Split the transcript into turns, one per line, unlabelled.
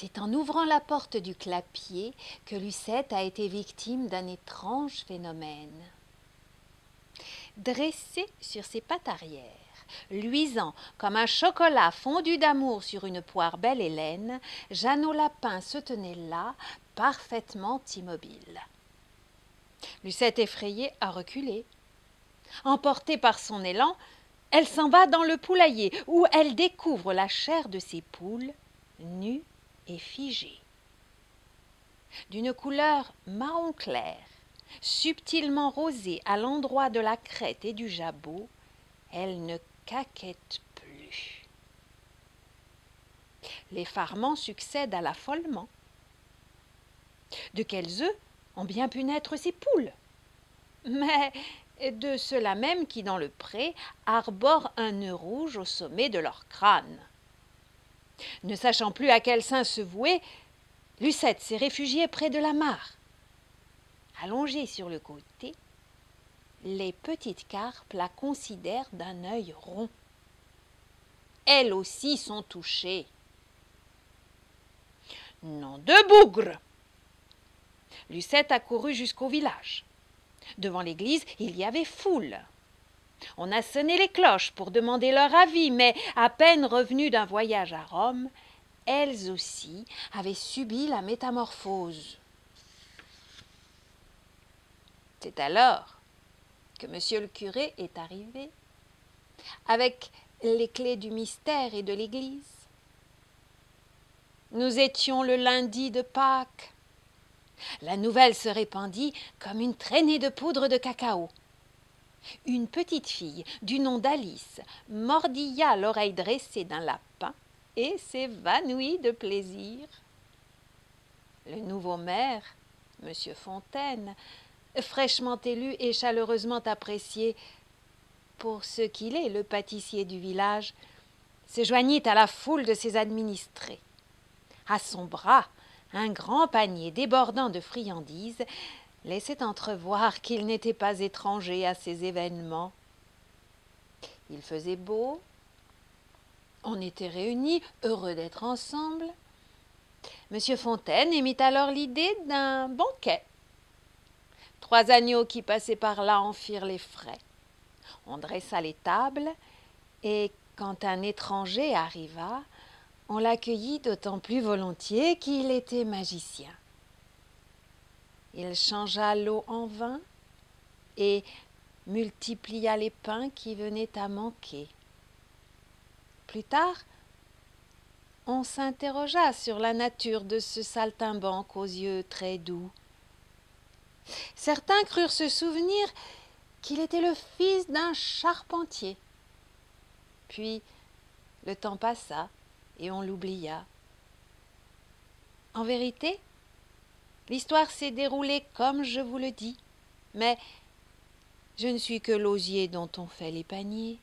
C'est en ouvrant la porte du clapier que Lucette a été victime d'un étrange phénomène. Dressée sur ses pattes arrière, luisant comme un chocolat fondu d'amour sur une poire belle Hélène, Jeannot Lapin se tenait là, parfaitement immobile. Lucette, effrayée, a reculé. Emportée par son élan, elle s'en va dans le poulailler, où elle découvre la chair de ses poules, nues et figées. D'une couleur marron clair, subtilement rosée à l'endroit de la crête et du jabot, elle ne caquette plus. L'effarement succède à l'affolement. De quels œufs ont bien pu naître ces poules? Mais de ceux-là même qui, dans le pré, arborent un nœud rouge au sommet de leur crâne. Ne sachant plus à quel sein se vouer, Lucette s'est réfugiée près de la mare. Allongée sur le côté, les petites carpes la considèrent d'un œil rond. Elles aussi sont touchées. Nom de bougre! Lucette a couru jusqu'au village. Devant l'église, il y avait foule. On a sonné les cloches pour demander leur avis, mais à peine revenues d'un voyage à Rome, elles aussi avaient subi la métamorphose. C'est alors que monsieur le curé est arrivé, avec les clés du mystère et de l'église. Nous étions le lundi de Pâques. La nouvelle se répandit comme une traînée de poudre de cacao. Une petite fille du nom d'Alice mordilla l'oreille dressée d'un lapin et s'évanouit de plaisir. Le nouveau maire, M. Fontaine, fraîchement élu et chaleureusement apprécié pour ce qu'il est, le pâtissier du village, se joignit à la foule de ses administrés. À son bras, un grand panier débordant de friandises laissait entrevoir qu'il n'était pas étranger à ces événements. Il faisait beau, on était réunis, heureux d'être ensemble. Monsieur Fontaine émit alors l'idée d'un banquet. 3 agneaux qui passaient par là en firent les frais. On dressa les tables, et quand un étranger arriva, on l'accueillit d'autant plus volontiers qu'il était magicien. Il changea l'eau en vin et multiplia les pains qui venaient à manquer. Plus tard, on s'interrogea sur la nature de ce saltimbanque aux yeux très doux. Certains crurent se souvenir qu'il était le fils d'un charpentier. Puis le temps passa et on l'oublia. En vérité, l'histoire s'est déroulée comme je vous le dis, mais je ne suis que l'osier dont on fait les paniers.